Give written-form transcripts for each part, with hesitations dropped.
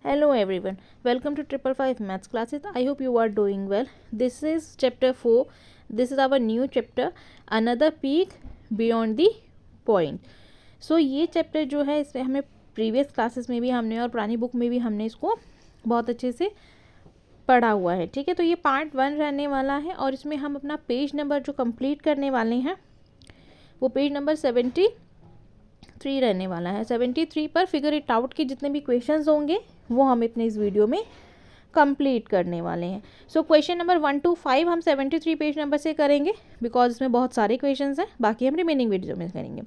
Hello everyone, welcome to 555 Maths classes. I hope you are doing well. This is chapter 4. This is our new chapter, Another Peak Beyond the Point. So ये chapter जो है इसमें हमें previous classes में भी हमने और पुरानी बुक में भी हमने इसको बहुत अच्छे से पढ़ा हुआ है. ठीक है, तो ये पार्ट 1 रहने वाला है और इसमें हम अपना पेज नंबर जो कंप्लीट करने वाले हैं वो पेज नंबर 73 रहने वाला है. 73 पर फिगर इट आउट के जितने भी क्वेश्चंस होंगे वो हम अपने इस वीडियो में कंप्लीट करने वाले हैं. सो क्वेश्चन नंबर 1 to 5 हम 73 पेज नंबर से करेंगे बिकॉज इसमें बहुत सारे क्वेश्चंस हैं, बाकी हम रिमेनिंग वीडियो में करेंगे.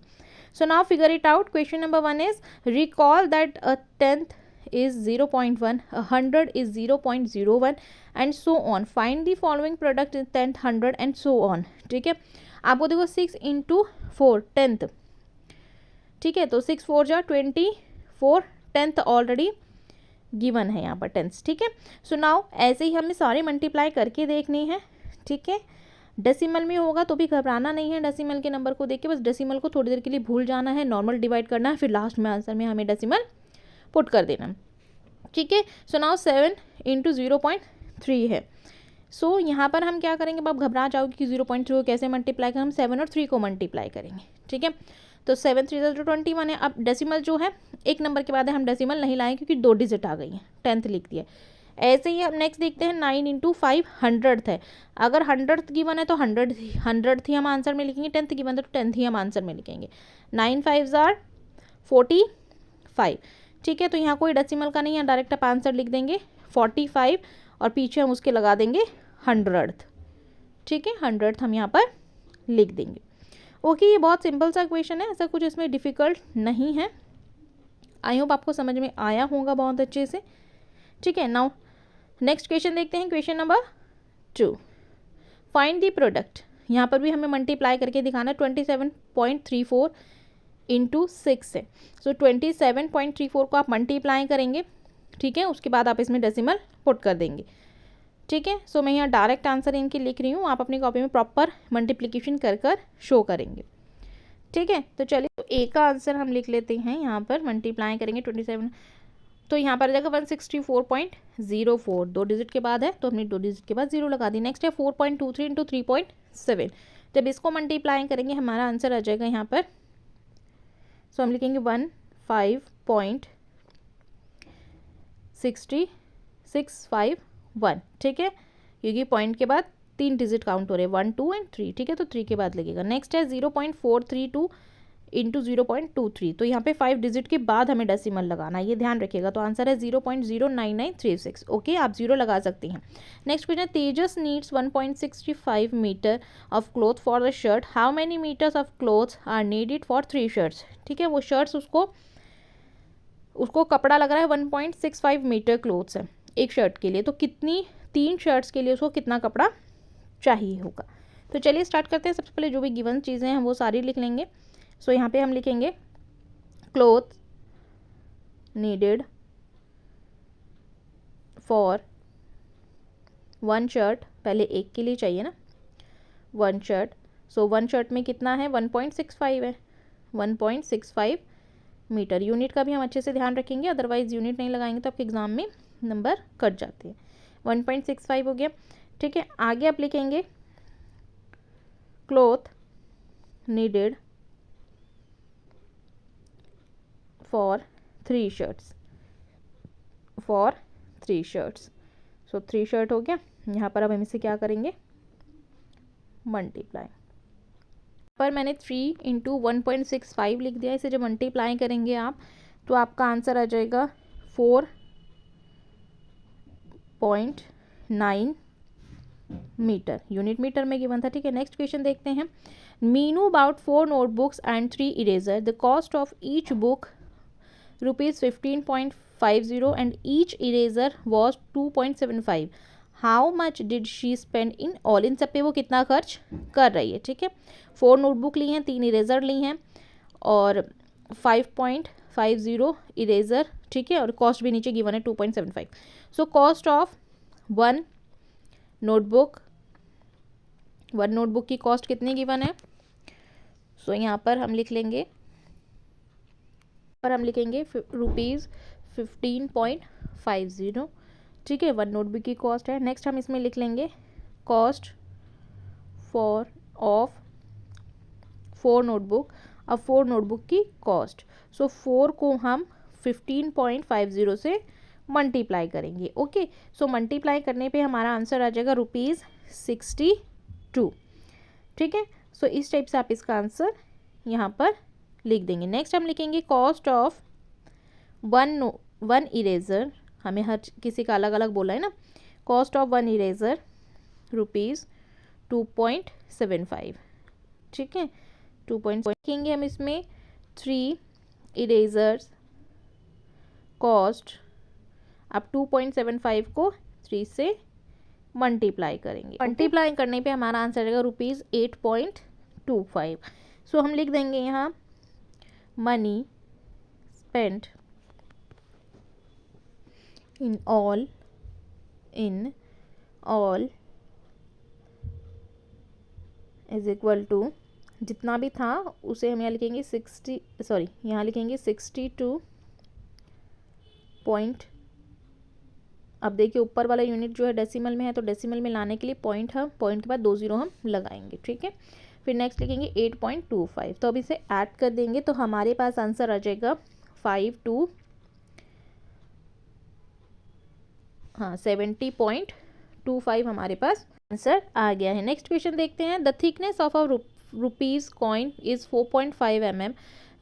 So now figure it out. Question number 1 is recall that a 10th is 0.1, a 100 is 0.01 and so on. Find the following product in 10th, 100 and so on. ठीक है, आपको देखो 6 into 4 10th. ठीक है, तो 6 4 जा 24, 10th ऑलरेडी गिवन है यहाँ पर 10th. ठीक है, सो नाउ ऐसे ही हमें सारे मल्टीप्लाई करके देखनी है. ठीक है, डेसिमल में होगा तो भी घबराना नहीं है. डेसिमल के नंबर को देख के बस डेसिमल को थोड़ी देर के लिए भूल जाना है, नॉर्मल डिवाइड करना है, फिर लास्ट में आंसर में हमें डेसिमल पुट कर देना. ठीक है, सो नाउ 7 into 0.3 है. सो यहाँ पर हम क्या करेंगे, आप घबरा जाओगे कि 0.3 को कैसे मल्टीप्लाई करें. हम 7 और 3 को मल्टीप्लाई करेंगे. ठीक है, तो 7 3 जो 21 है. अब डेसिमल जो है एक नंबर के बाद है, हम डेसिमल नहीं लाएं क्योंकि 2 डिजिट आ गई हैं, 10th लिख दिया. ऐसे ही हम नेक्स्ट देखते हैं 9 into 5 100th है. अगर 100th गिवन है तो 100th ही हम आंसर में लिखेंगे. 10th गिवन है तो 10th ही हम आंसर में लिखेंगे. 9 5s are 45. ठीक है, तो यहाँ कोई डेसिमल का नहीं है, डायरेक्ट आप आंसर लिख देंगे 45 और पीछे हम उसके लगा देंगे 100th. ठीक है, 100th हम यहाँ पर लिख देंगे. ओके, ये बहुत सिंपल सा क्वेश्चन है, ऐसा कुछ इसमें डिफ़िकल्ट नहीं है. आई होप आपको समझ में आया होगा बहुत अच्छे से. ठीक है, नाउ नेक्स्ट क्वेश्चन देखते हैं. Question number 2, find the product. यहाँ पर भी हमें मल्टीप्लाई करके दिखाना है. 27.34 इंटू 6 है. सो 27.34 को आप मल्टीप्लाई करेंगे. ठीक है, उसके बाद आप इसमें डेसिमल पुट कर देंगे. ठीक है, सो मैं यहाँ डायरेक्ट आंसर इनकी लिख रही हूँ, आप अपनी कॉपी में प्रॉपर मल्टीप्लिकेशन कर शो करेंगे. ठीक है, तो चलिए तो ए का आंसर हम लिख लेते हैं. यहाँ पर मल्टीप्लाई करेंगे 27, तो यहाँ पर आ जाएगा 164.04. 2 डिजिट के बाद है तो हमने 2 डिजिट के बाद 0 लगा दी. नेक्स्ट है 4.23 इंटू 3.7. जब इसको मल्टीप्लाई करेंगे हमारा आंसर आ जाएगा यहाँ पर. सो हम लिखेंगे 15.661. ठीक है, क्योंकि पॉइंट के बाद 3 डिजिट काउंट हो रहे हैं, 1 2 एंड 3. ठीक है, तो 3 के बाद लगेगा. नेक्स्ट है 0.432 इंटू 0.23. तो यहाँ पे 5 डिजिट के बाद हमें डेसिमल लगाना है, ये ध्यान रखिएगा. तो आंसर है 0.09936. ओके, आप 0 लगा सकती हैं. Next question, Tejas needs 1.65 metre of cloth for the shirt. How many metres of cloths are needed for 3 shirts. ठीक है, वो शर्ट्स उसको कपड़ा लग रहा है 1.65 मीटर क्लोथ्स है एक शर्ट के लिए. तो कितनी 3 शर्ट्स के लिए उसको कितना कपड़ा चाहिए होगा. तो चलिए स्टार्ट करते हैं. सबसे पहले जो भी गिवन चीज़ें हैं वो सारी लिख लेंगे. सो यहाँ पे हम लिखेंगे क्लोथ नीडेड फॉर 1 शर्ट. पहले एक के लिए चाहिए ना 1 शर्ट. सो 1 शर्ट में कितना है 1.65 है. 1.65 मीटर. यूनिट का भी हम अच्छे से ध्यान रखेंगे, अदरवाइज यूनिट नहीं लगाएंगे तो आपके एग्जाम में नंबर कट जाते हैं. 1.65 हो गया. ठीक है, आगे आप लिखेंगे cloth needed for 3 shirts. For 3 shirts. So 3 shirt हो गया. यहाँ पर अब हम इसे क्या करेंगे मल्टीप्लाई. पर मैंने 3 इंटू 1.65 लिख दिया. इसे जब मल्टीप्लाई करेंगे आप तो आपका आंसर आ जाएगा 4.9 मीटर. यूनिट मीटर में गिवन था. ठीक है, नेक्स्ट क्वेश्चन देखते हैं. Meenu about 4 notebooks and 3 eraser. The cost of each book ₹15.50 and each eraser was 2.75. How much did she spend in all. इन सब पे वो कितना खर्च कर रही है. ठीक है, 4 नोटबुक ली हैं, 3 इरेजर ली हैं और 5.50 इरेजर. ठीक है, और कॉस्ट भी नीचे गिवन है 2.75. सो कॉस्ट ऑफ 1 नोटबुक की कॉस्ट कितनी गिवन है. सो यहाँ पर हम लिखेंगे ₹15 15.50, ठीक है, 1 नोटबुक की कॉस्ट है। नेक्स्ट हम इसमें लिख लेंगे कॉस्ट ऑफ 4 नोटबुक। अब 4 नोटबुक की कॉस्ट, सो 4 को हम 15.50 से मल्टीप्लाई करेंगे। ओके, सो मल्टीप्लाई करने पे हमारा आंसर आ जाएगा ₹62, ठीक है। सो इस टाइप से आप इसका आंसर यहाँ पर लिख देंगे। नेक्स्ट हम लिखेंगे कॉस्ट ऑफ वन इरेज़र, हमें हर किसी का अलग अलग बोला है ना। कॉस्ट ऑफ 1 इरेज़र ₹2.75, ठीक है, 2. लिखेंगे हम इसमें 3 इरेज़र्स कॉस्ट। अब 2.75 को 3 से मल्टीप्लाई करेंगे। मल्टीप्लाई करने पे हमारा आंसर आएगा ₹8.25। सो हम लिख देंगे यहाँ money spent in all is equal to, जितना भी था उसे हम यहाँ लिखेंगे 62 पॉइंट। अब देखिए ऊपर वाला यूनिट जो है डेसिमल में है, तो डेसिमल में लाने के लिए पॉइंट के बाद 2 0 हम लगाएंगे, ठीक है। फिर नेक्स्ट लिखेंगे 8.25। तो अब इसे ऐड कर देंगे तो हमारे पास आंसर आ जाएगा 70.25 हमारे पास आंसर आ गया है। नेक्स्ट क्वेश्चन देखते हैं। The thickness of a rupees coin is 4.5 mm.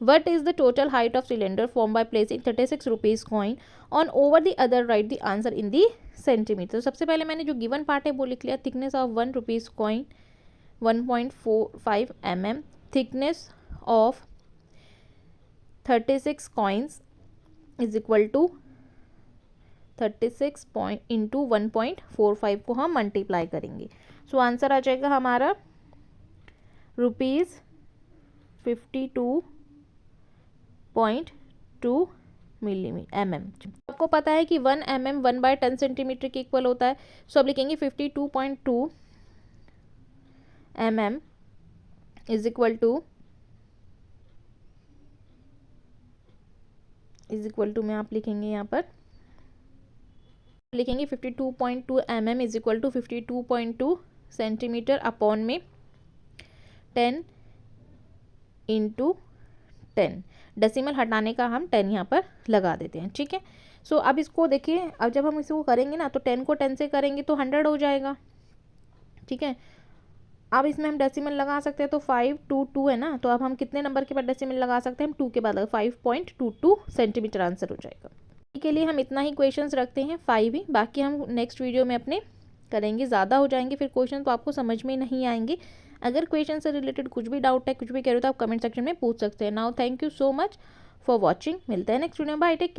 What is the total height of cylinder formed by placing 36 rupees coin on over the other? Write the answer in the centimeter. तो सबसे पहले मैंने जो given part है वो लिख लिया। Thickness of 1 rupees coin 1.45 mm, thickness of 36 coins is equal to 36 into 1.45 को हम मल्टीप्लाई करेंगे। सो आंसर आ जाएगा हमारा ₹52.2 mm। आपको पता है कि 1 mm 1/10 सेंटीमीटर के इक्वल होता है। सो अब लिखेंगे 52.2 mm इज इक्वल टू में आप लिखेंगे यहाँ पर लिखेंगे 52.2 mm is equal to 52.2 centimetre upon में 10 इंटू 10। डेसिमल हटाने का हम 10 यहाँ पर लगा देते हैं, ठीक है। सो अब इसको देखिए, अब जब हम इसको करेंगे ना तो 10 को 10 से करेंगे तो 100 हो जाएगा, ठीक है। अब इसमें हम डेसिमल लगा सकते हैं तो 522 है ना, तो अब हम कितने नंबर के बाद डेसिमल लगा सकते हैं? हम 2 के बाद 5.22 सेंटीमीटर आंसर हो जाएगा। के लिए हम इतना ही क्वेश्चंस रखते हैं, 5 ही। बाकी हम नेक्स्ट वीडियो में अपने करेंगे, ज़्यादा हो जाएंगे फिर क्वेश्चन तो आपको समझ में नहीं आएंगे। अगर क्वेश्चन से रिलेटेड कुछ भी डाउट है, कुछ भी कह रहे हो तो आप कमेंट सेक्शन में पूछ सकते हैं। Now thank you so much for watching. मिलते हैं नेक्स्ट वीडियो में। Bye, take care.